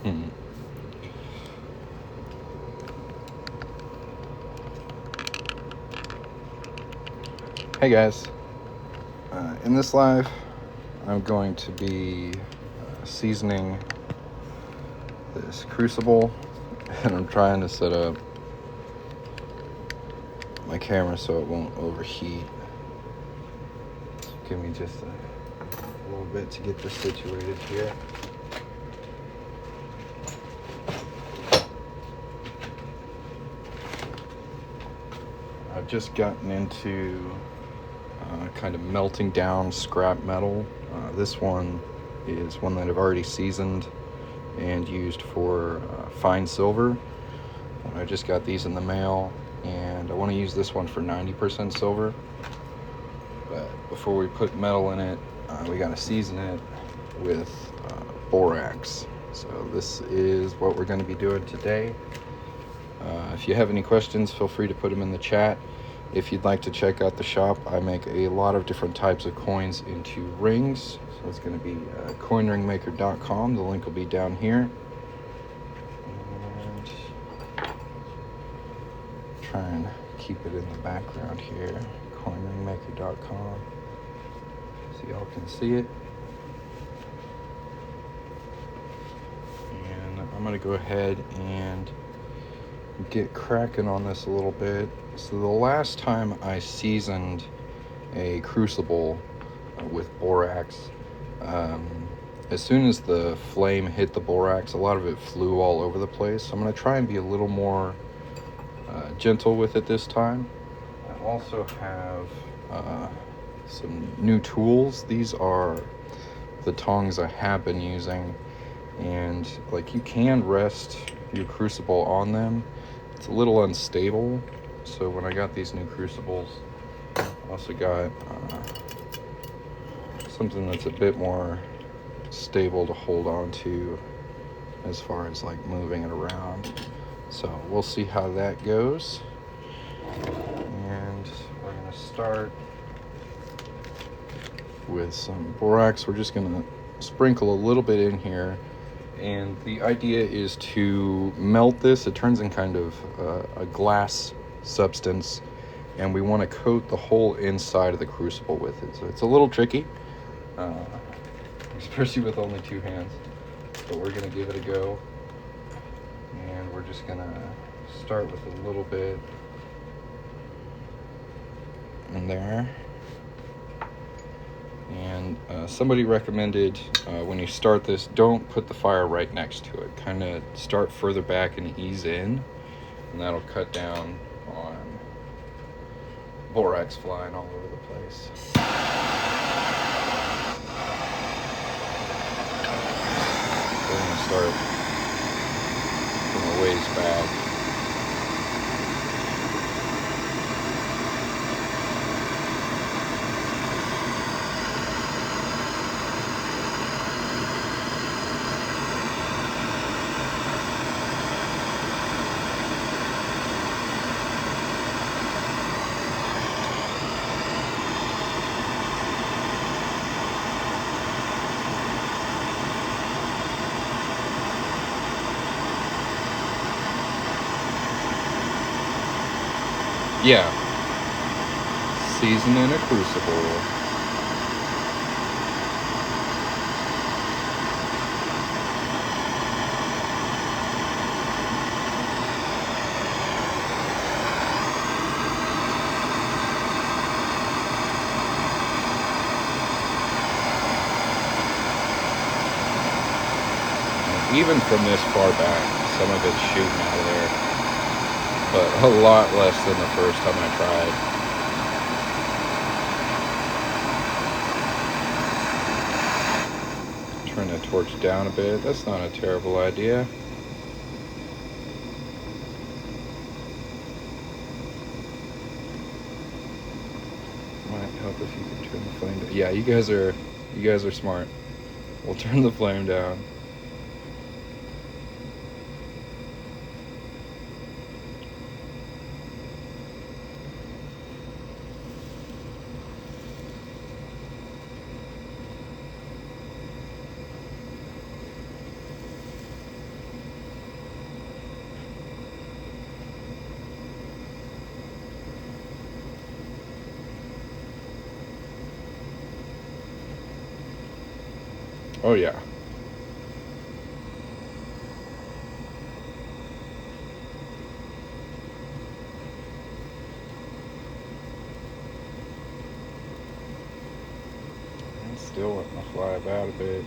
Hey guys, in this live I'm going to be seasoning this Crucible, and I'm trying to set up my camera so it won't overheat. So give me just a little bit to get this situated here. I've just gotten into kind of melting down scrap metal. This one is one that I've already seasoned and used for fine silver. I just got these in the mail, and I want to use this one for 90% silver. But before we put metal in it, we got to season it with borax. So this is what we're going to be doing today. If you have any questions, feel free to put them in the chat. If you'd like to check out the shop, I make a lot of different types of coins into rings. So it's going to be coinringmaker.com. The link will be down here. And try and keep it in the background here. Coinringmaker.com. So y'all can see it. And I'm going to go ahead and get cracking on this a little bit. So the last time I seasoned a Crucible with borax, as soon as the flame hit the borax, a lot of it flew all over the place. So I'm going to try and be a little more gentle with it this time. I also have some new tools. These are the tongs I have been using, and like, you can rest your Crucible on them. It's a little unstable, so when I got these new Crucibles, I also got something that's a bit more stable to hold on to as far as like moving it around. So we'll see how that goes. And we're going to start with some borax. We're just going to sprinkle a little bit in here. And the idea is to melt this. It turns in kind of a glass substance, and we want to coat the whole inside of the Crucible with it. So it's a little tricky, especially with only two hands, but we're going to give it a go. And we're just going to start with a little bit in there. And somebody recommended when you start this, don't put the fire right next to it. Kind of start further back and ease in, and that'll cut down on borax flying all over the place. We're going to start from a ways back. Yeah, season in a Crucible. Even from this far back, some of it's shooting out of there, but a lot less than the first time I tried. Turn the torch down a bit. That's not a terrible idea. Might help if you can turn the flame down. Yeah, you guys are smart. We'll turn the flame down. Oh yeah. I'm still letting it fly about a bit.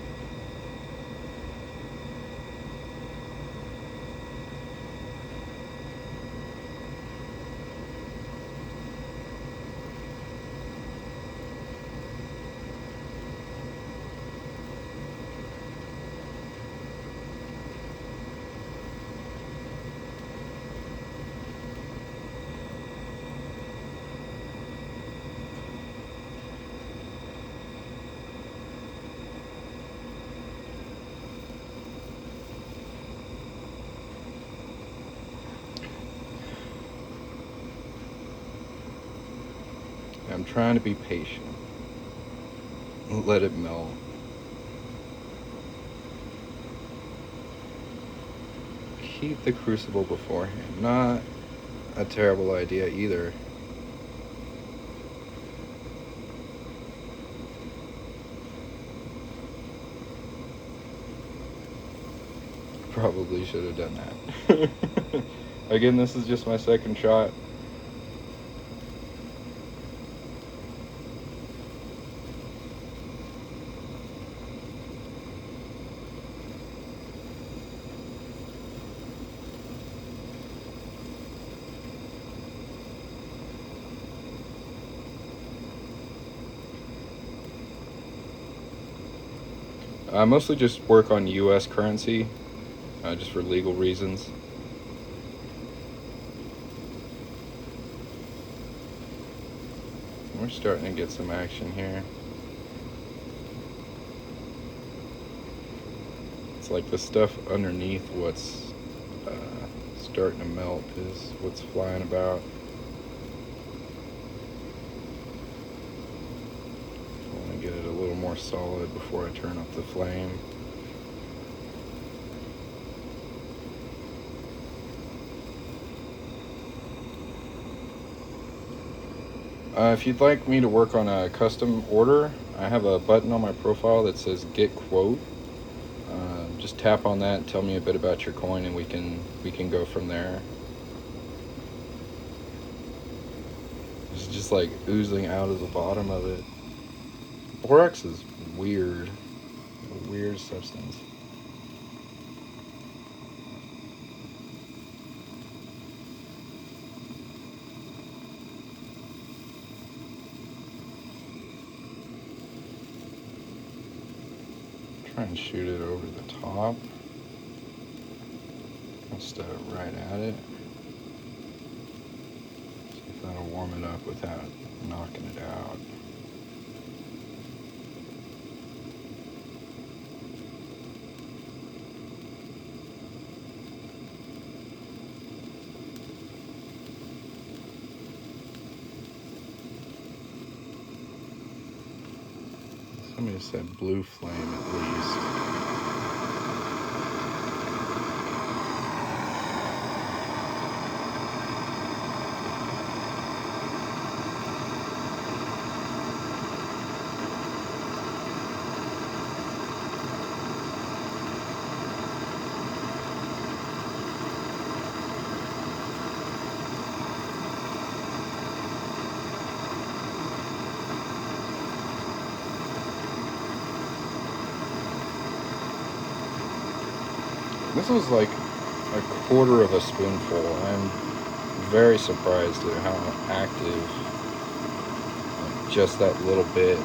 I'm trying to be patient. Let it melt. Heat the crucible beforehand. Not a terrible idea either. Probably should have done that. Again, this is just my second shot. I mostly just work on US currency, just for legal reasons. We're starting to get some action here. It's like the stuff underneath what's starting to melt is what's flying about. I want to get it a little more solid before I turn up the flame. If you'd like me to work on a custom order, I have a button on my profile that says Get Quote. Just tap on that, tell me a bit about your coin, and we can go from there. It's just like oozing out of the bottom of it. Borax is weird, a weird substance. Try and shoot it over the top instead of right at it. See if that'll warm it up without knocking it out. Somebody said blue flame at least. This was like a quarter of a spoonful. I'm very surprised at how active just that little bit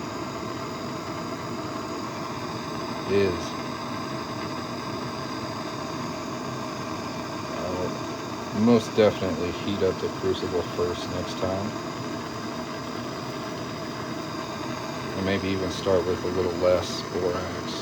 is. I'll most definitely heat up the crucible first next time. And maybe even start with a little less borax.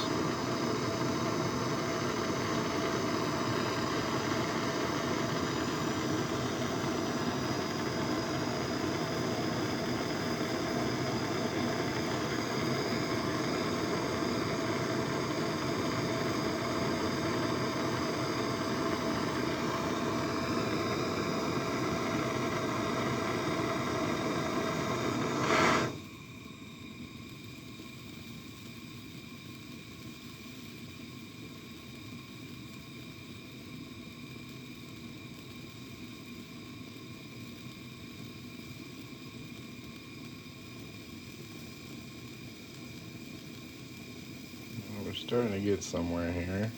Starting to get somewhere here.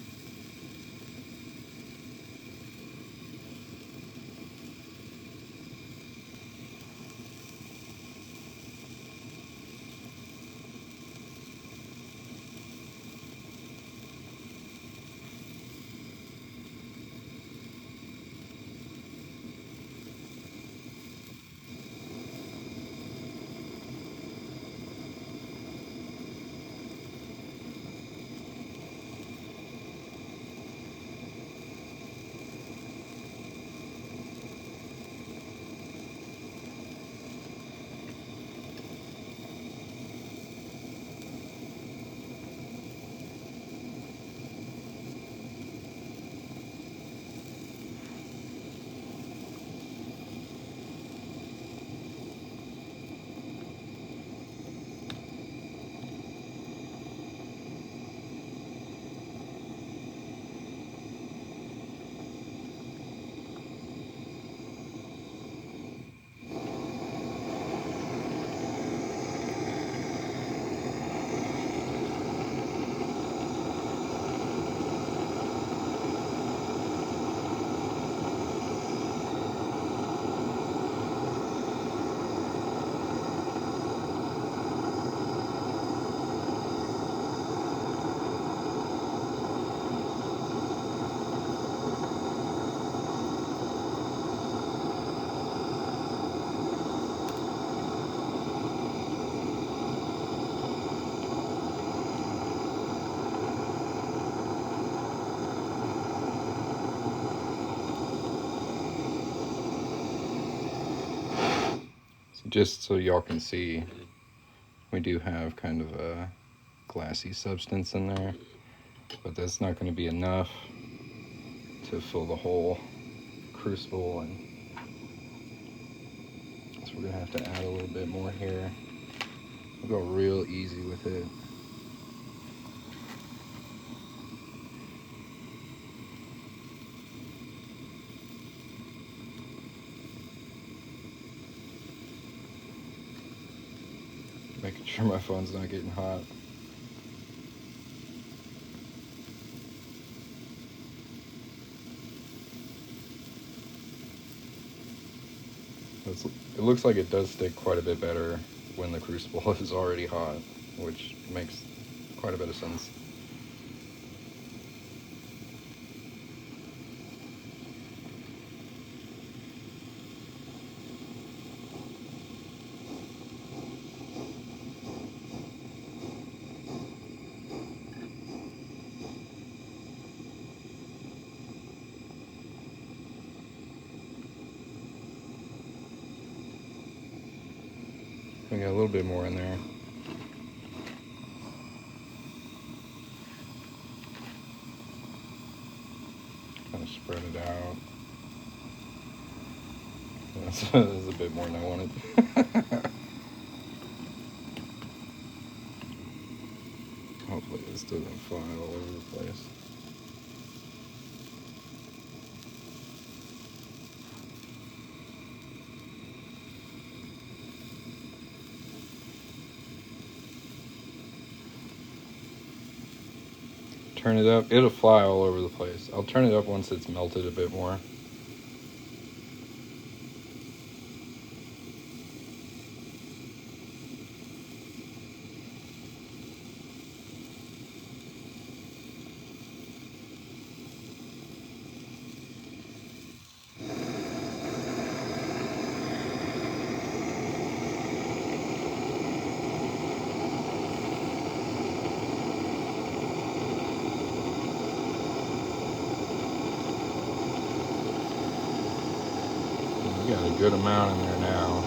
Just so y'all can see, we do have kind of a glassy substance in there, but that's not going to be enough to fill the whole crucible, and so we're going to have to add a little bit more here. We'll go real easy with it. Making sure my phone's not getting hot. It looks like it does stick quite a bit better when the crucible is already hot, which makes quite a bit of sense. We got a little bit more in there. Kind of spread it out. That's a bit more than I wanted. Hopefully this doesn't fly all over the place. Turn it up. It'll fly all over the place. I'll turn it up once it's melted a bit more. We got a good amount in there now.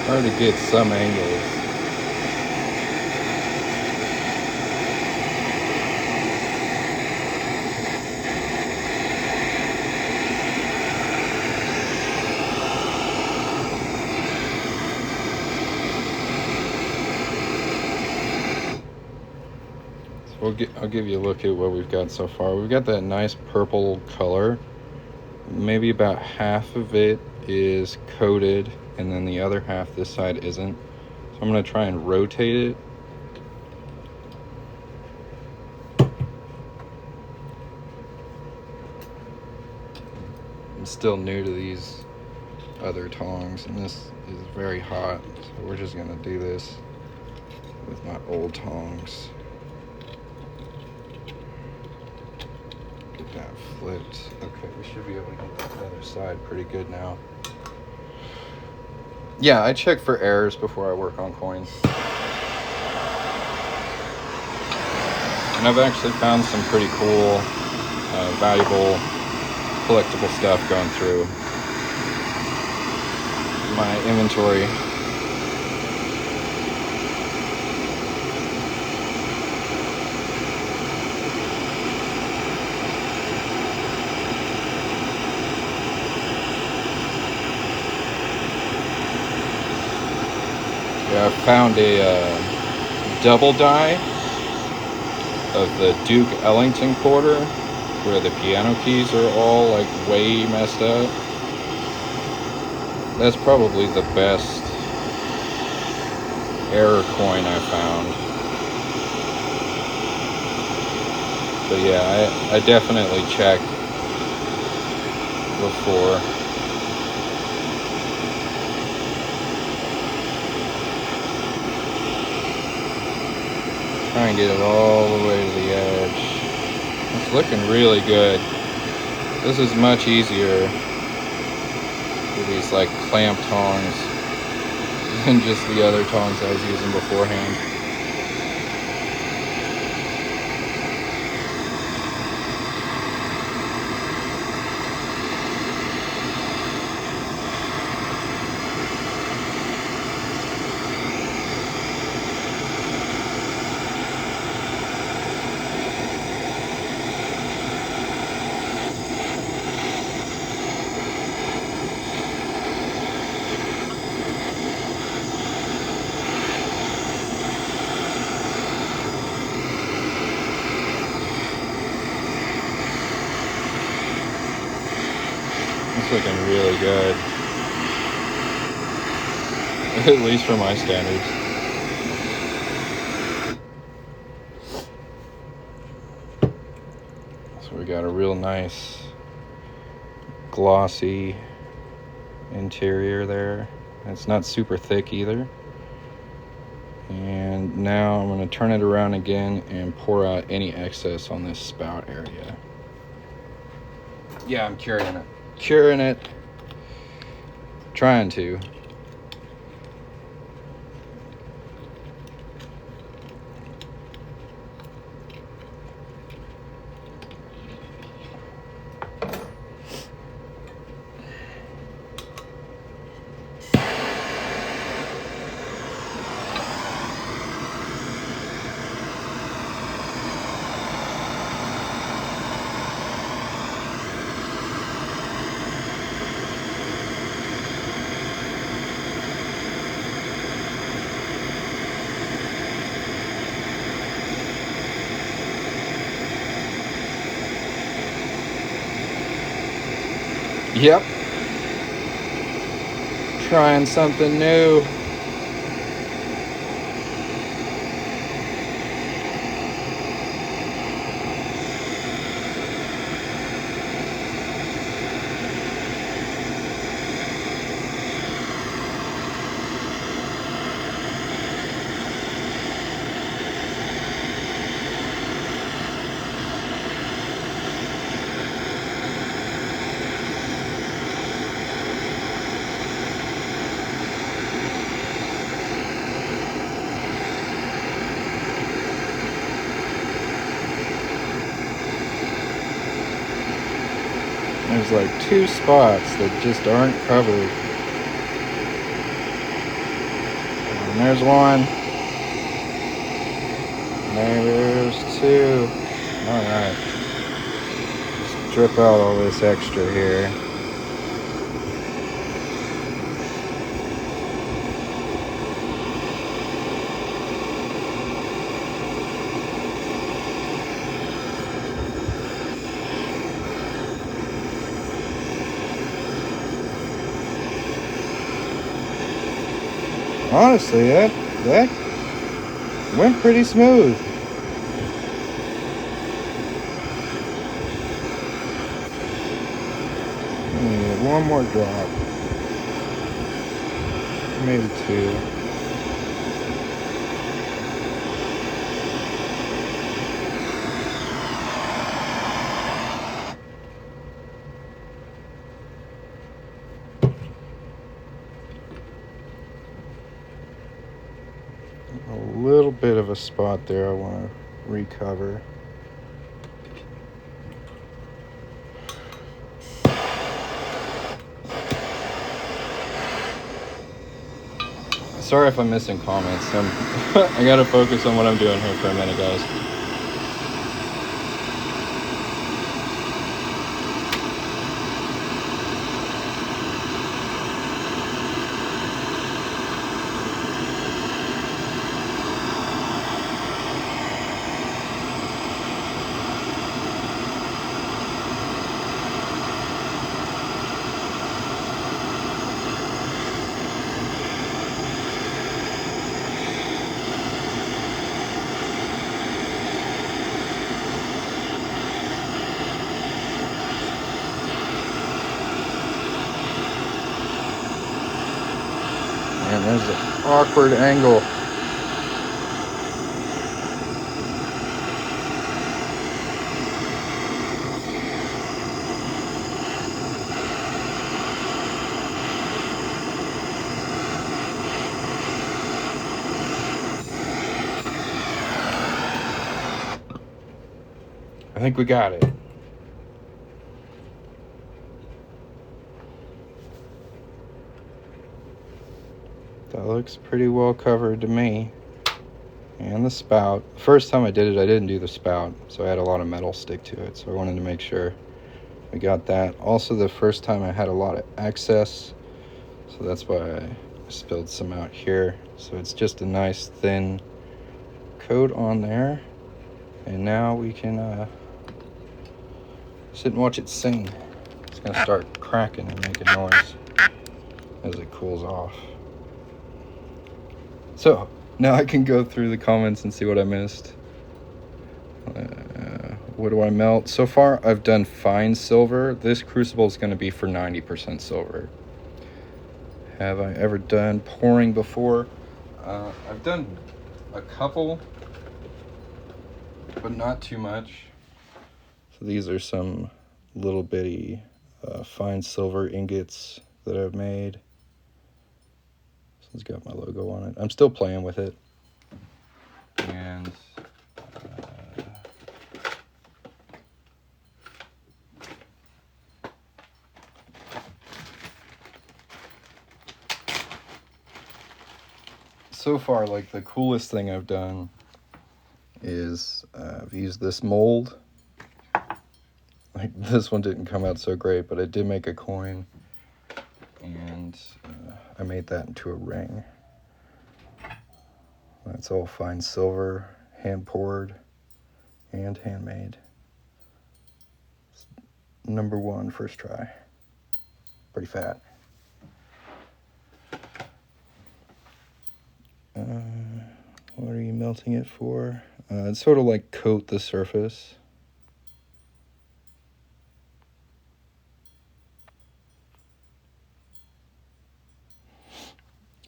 hard to get some angles. I'll give you a look at what we've got so far. We've got that nice purple color. Maybe about half of it is coated, and then the other half this side isn't. So I'm going to try and rotate it. I'm still new to these other tongs, and this is very hot, so we're just going to do this with my old tongs. Get that flipped. Okay, we should be able to get the other side pretty good now. Yeah, I check for errors before I work on coins. And I've actually found some pretty cool, valuable, collectible stuff going through my inventory. Yeah, I found a double die of the Duke Ellington quarter, where the piano keys are all like way messed up. That's probably the best error coin I found. But yeah, I definitely check before. Try and get it all the way to the edge. It's looking really good. This is much easier with these like clamp tongs than just the other tongs I was using beforehand. It's looking really good. At least for my standards. So we got a real nice glossy interior there. It's not super thick either. And now I'm going to turn it around again and pour out any excess on this spout area. Yeah, I'm curing it. Trying to. Yep. Trying something new. There's like 2 spots that just aren't covered. There's one. There's two. Alright. Just drip out all this extra here. Honestly, that went pretty smooth. One more drop. Maybe two. A little bit of a spot there I want to recover. Sorry if I'm missing comments. I gotta focus on what I'm doing here for a minute, guys. Man, there's an awkward angle. I think we got it. That looks pretty well covered to me. And the spout. First time I did it, I didn't do the spout, so I had a lot of metal stick to it, so I wanted to make sure we got that. Also, the first time I had a lot of excess, so that's why I spilled some out here. So it's just a nice thin coat on there. And now we can sit and watch it sing. It's gonna start cracking and making noise as it cools off. So now I can go through the comments and see what I missed. What do I melt? So far I've done fine silver. This crucible is going to be for 90% silver. Have I ever done pouring before? I've done a couple, but not too much. So these are some little bitty fine silver ingots that I've made. This one's got my logo on it. I'm still playing with it. And so far, like, the coolest thing I've done is I've used this mold. Like, this one didn't come out so great, but I did make a coin, and I made that into a ring. That's all fine silver, hand poured and handmade. It's number one, first try. Pretty fat. What are you melting it for? It's sort of like coat the surface.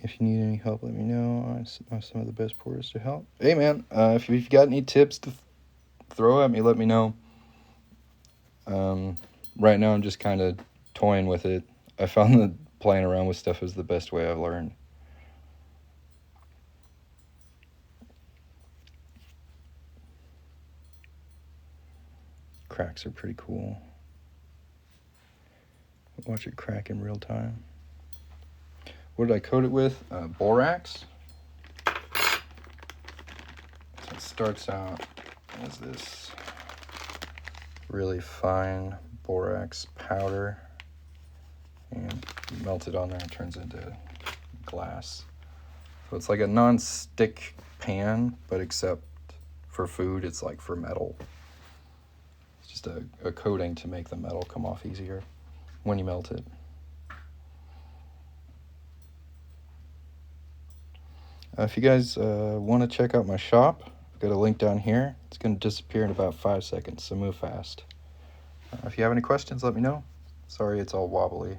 If you need any help, let me know. I know some of the best pourers to help. Hey, man, if you've got any tips to throw at me, let me know. Right now, I'm just kind of toying with it. I found that playing around with stuff is the best way I've learned. Cracks are pretty cool. Watch it crack in real time. What did I coat it with? Borax. starts out as this really fine borax powder, and you melt it on there, it turns into glass. So it's like a non-stick pan, but except for food, it's like for metal. It's just a coating to make the metal come off easier when you melt it. If you guys want to check out my shop, I've got a link down here. It's going to disappear in about 5 seconds, so move fast. If you have any questions, let me know. Sorry it's all wobbly.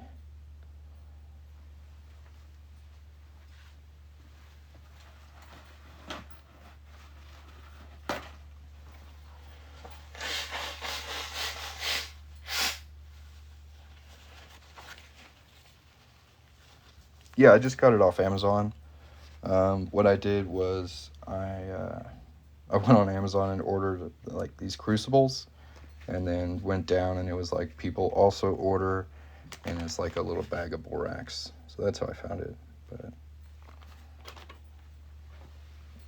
Yeah, I just got it off Amazon. What I did was I went on Amazon and ordered like these crucibles, and then went down and it was like people also order, and it's like a little bag of borax. So that's how I found it. But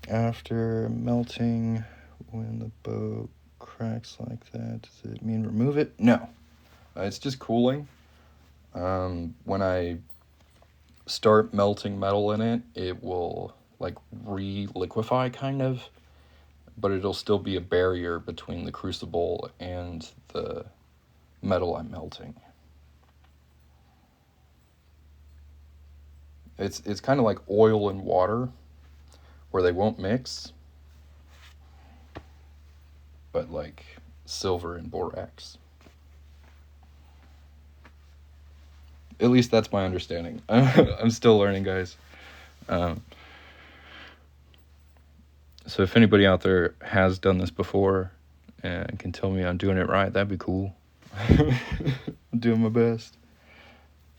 after melting, when the bow cracks like that, does it mean remove it? No, it's just cooling. When I start melting metal in it, it will like re-liquefy kind of, but it'll still be a barrier between the crucible and the metal I'm melting. It's kind of like oil and water, where they won't mix, but like silver and borax. At least that's my understanding. I'm still learning, guys. So if anybody out there has done this before and can tell me I'm doing it right, that'd be cool. I'm doing my best.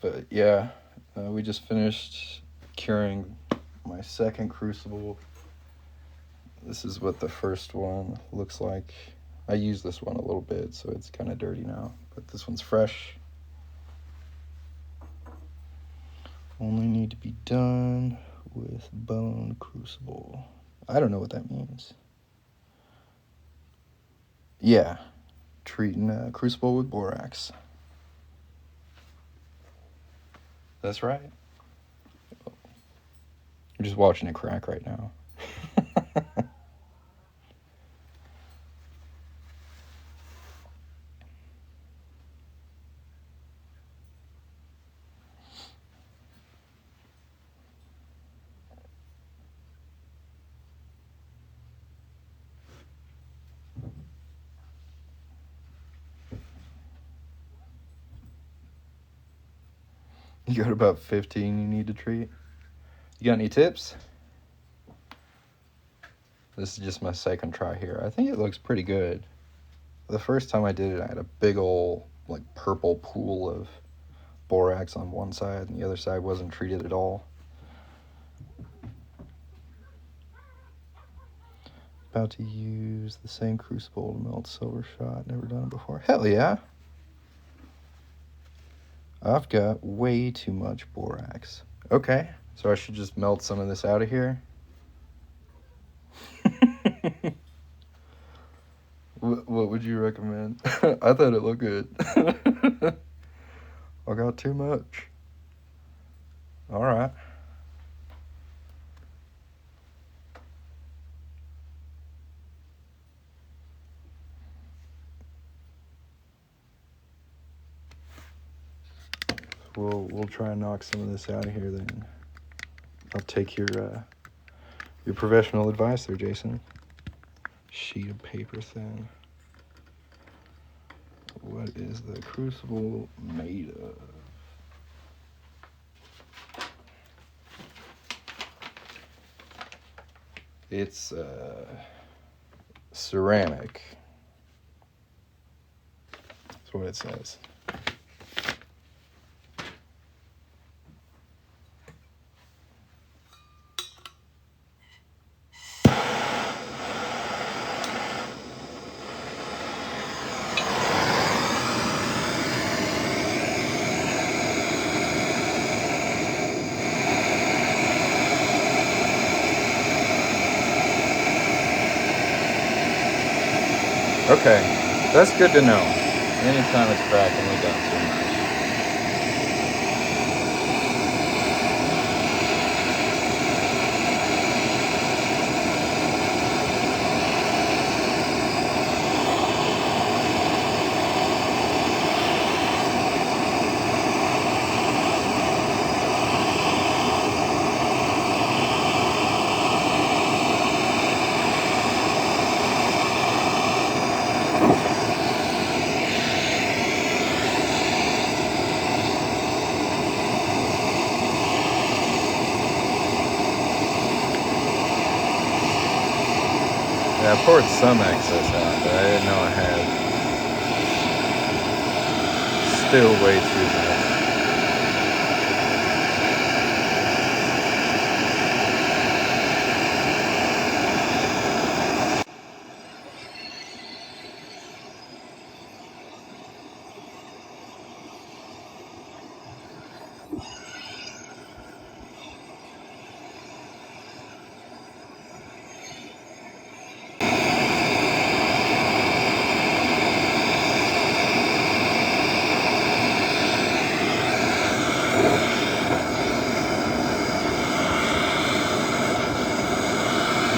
But yeah, we just finished curing my second crucible. This is what the first one looks like. I used this one a little bit, so it's kind of dirty now, but this one's fresh. Only need to be done with bone crucible. I don't know what that means. Yeah, treating a crucible with borax. That's right. You're just watching it crack right now. You got about 15 you need to treat. You got any tips? This is just my second try here. I think it looks pretty good. The first time I did it, I had a big old like purple pool of borax on one side, and the other side wasn't treated at all. About to use the same crucible to melt silver shot. Never done it before. Hell yeah. I've got way too much borax. Okay, so I should just melt some of this out of here. What would you recommend? I thought it looked good. I got too much. All right. We'll try and knock some of this out of here then. I'll take your professional advice there, Jason. Sheet of paper thin. What is the crucible made of? It's ceramic. That's what it says. Okay, that's good to know. Anytime it's cracking, we got too much. Yeah, I poured some excess out, but I didn't know I had still way too much.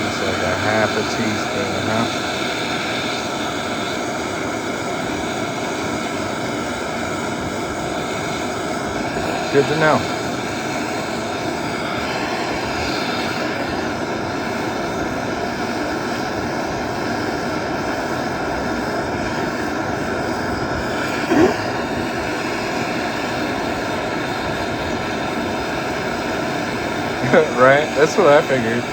It's like a half a teaspoon, huh? Good to know. Right? That's what I figured.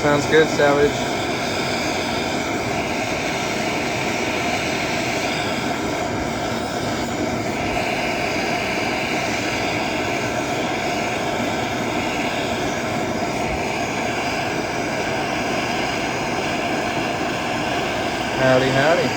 Sounds good, Savage. Howdy, howdy.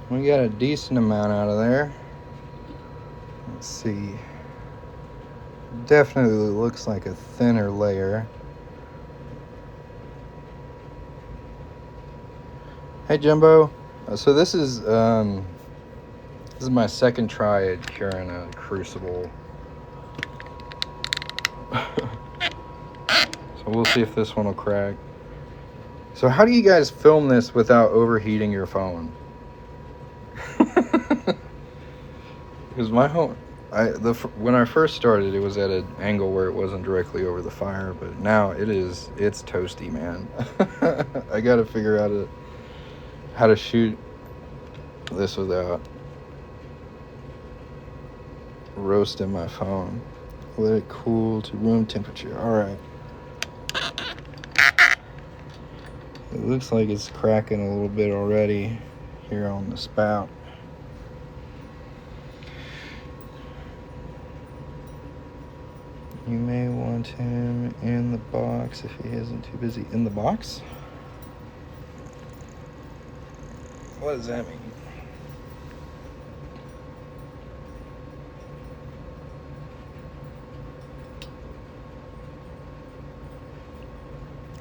We got a decent amount out of there. Let's see. Definitely looks like a thinner layer. Hey Jumbo. So this is my second try at curing a Crucible. So we'll see if this one will crack. So how do you guys film this without overheating your phone? Because my when I first started, it was at an angle where it wasn't directly over the fire, but now it's toasty, man. I gotta figure out how to shoot this without roasting my phone. Let it cool to room temperature. All right. It looks like it's cracking a little bit already here on the spout. You may want him in the box if he isn't too busy. In the box? What does that mean?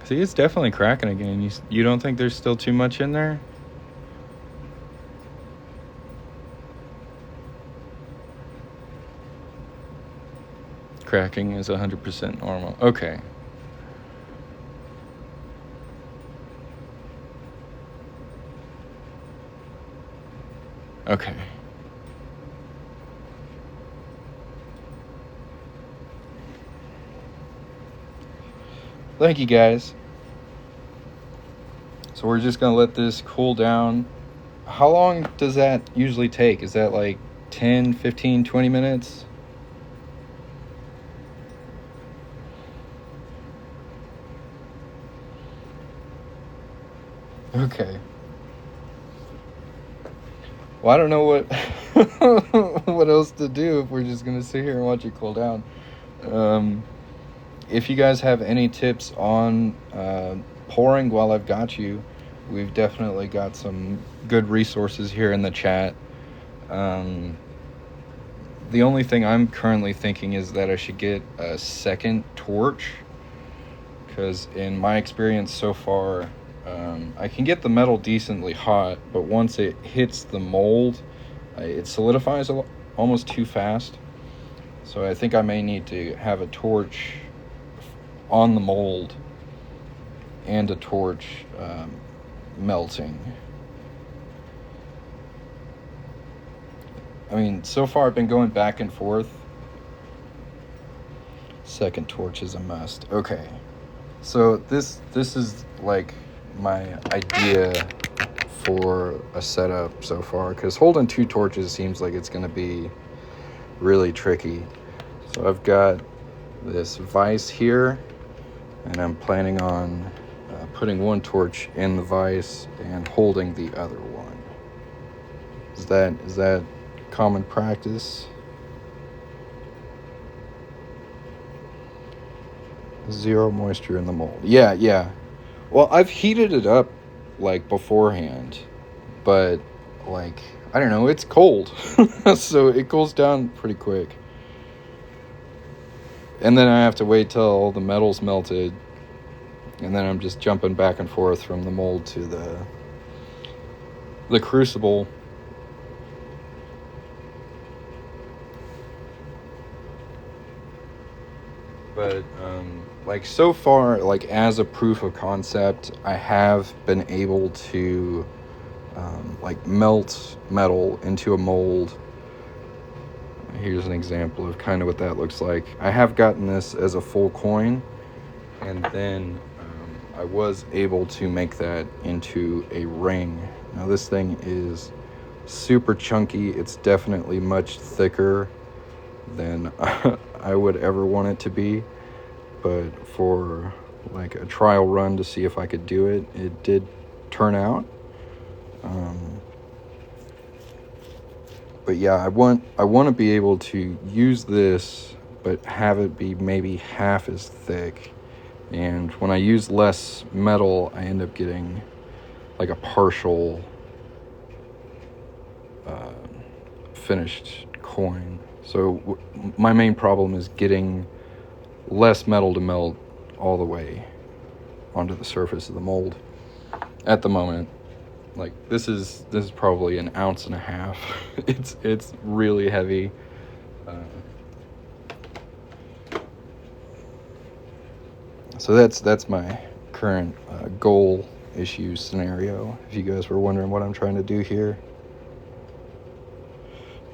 See, it's definitely cracking again. You don't think there's still too much in there? Cracking is 100% normal. Okay. Okay. Thank you, guys. So we're just going to let this cool down. How long does that usually take? Is that like 10, 15, 20 minutes? Okay. Well, I don't know what what else to do if we're just going to sit here and watch it cool down. If you guys have any tips on pouring while I've got you, we've definitely got some good resources here in the chat. The only thing I'm currently thinking is that I should get a second torch, because in my experience so far, I can get the metal decently hot, but once it hits the mold, it solidifies almost too fast. So I think I may need to have a torch on the mold and a torch melting. I mean, so far I've been going back and forth. Second torch is a must. Okay. So this is like my idea for a setup so far, because holding two torches seems like it's going to be really tricky. So I've got this vise here, and I'm planning on putting one torch in the vise and holding the other one. Is that common practice? Zero moisture in the mold. Yeah. Well, I've heated it up like beforehand, but like, I don't know, it's cold. So it cools down pretty quick. And then I have to wait till all the metal's melted, and then I'm just jumping back and forth from the mold to the crucible. But like so far, like as a proof of concept, I have been able to like melt metal into a mold. Here's an example of kind of what that looks like. I have gotten this as a full coin, and then I was able to make that into a ring. Now this thing is super chunky. It's definitely much thicker than I would ever want it to be, but for like a trial run to see if I could do it, it did turn out. But yeah, I want to be able to use this, but have it be maybe half as thick. And when I use less metal, I end up getting like a partial finished coin. So my main problem is getting less metal to melt all the way onto the surface of the mold at the moment. Like this is probably 1.5 ounces. It's really heavy. So that's my current goal issue scenario. If you guys were wondering what I'm trying to do here,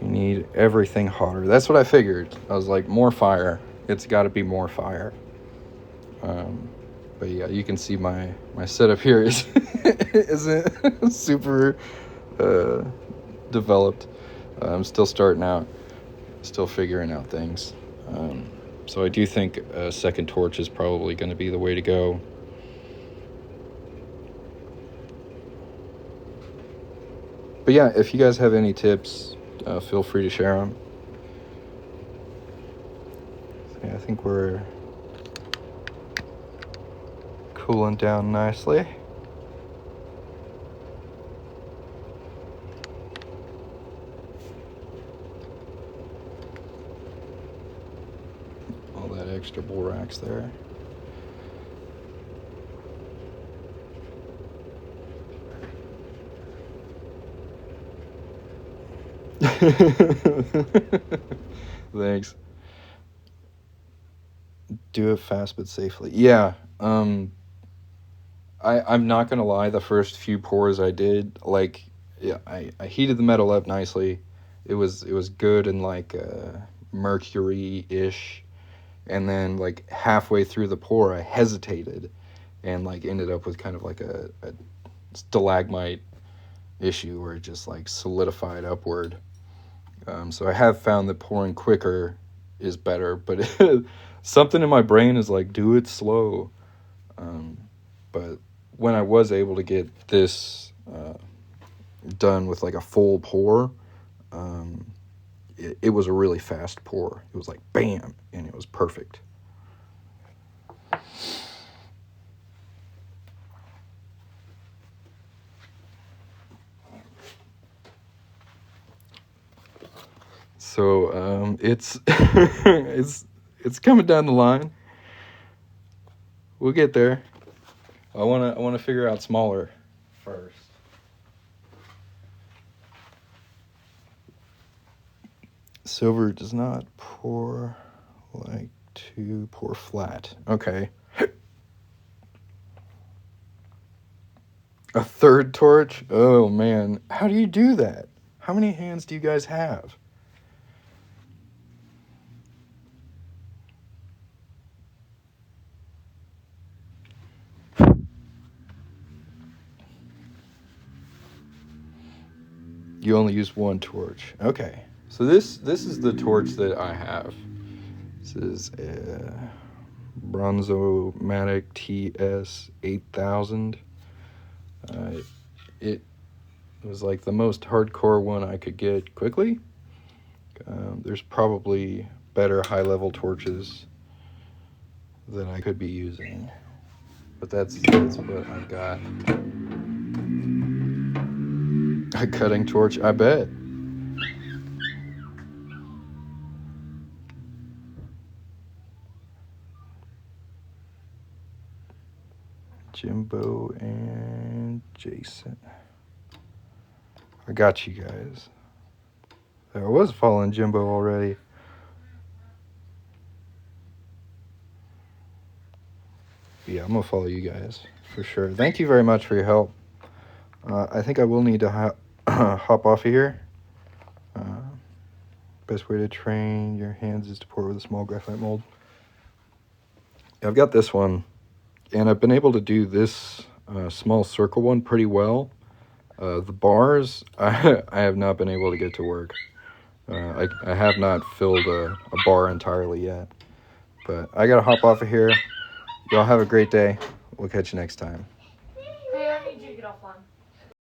you need everything hotter. That's what I figured. I was like, more fire. It's got to be more fire. But yeah, you can see my setup here isn't super developed. I'm still starting out, still figuring out things. So I do think a second torch is probably going to be the way to go. But yeah, if you guys have any tips, feel free to share them. So yeah, I think we're cooling down nicely. All that extra borax there. Thanks. Do it fast but safely. Yeah. I'm not gonna lie. The first few pours I did, like, yeah, I heated the metal up nicely. It was good and like mercury ish, and then like halfway through the pour, I hesitated, and like ended up with kind of like a stalagmite issue where it just like solidified upward. So I have found that pouring quicker is better, but something in my brain is like, do it slow. But when I was able to get this done with like a full pour, it was a really fast pour. It was like bam, and it was perfect. So it's it's coming down the line. We'll get there. I wanna figure out smaller first. Silver does not pour like to pour flat. Okay. A third torch? Oh man, how do you do that? How many hands do you guys have? You only use one torch. Okay. So this is the torch that I have. This is a Bronzomatic TS 8000. It was like the most hardcore one I could get quickly. There's probably better high-level torches that I could be using, but that's what I've got. A cutting torch, I bet. Jimbo and Jason. I got you guys. I was following Jimbo already. Yeah, I'm gonna follow you guys for sure. Thank you very much for your help. I think I will need to hop off of here. Best way to train your hands is to pour with a small graphite mold. I've got this one, and I've been able to do this small circle one pretty well. The bars, I have not been able to get to work. I have not filled a bar entirely yet. But I gotta hop off of here. Y'all have a great day. We'll catch you next time.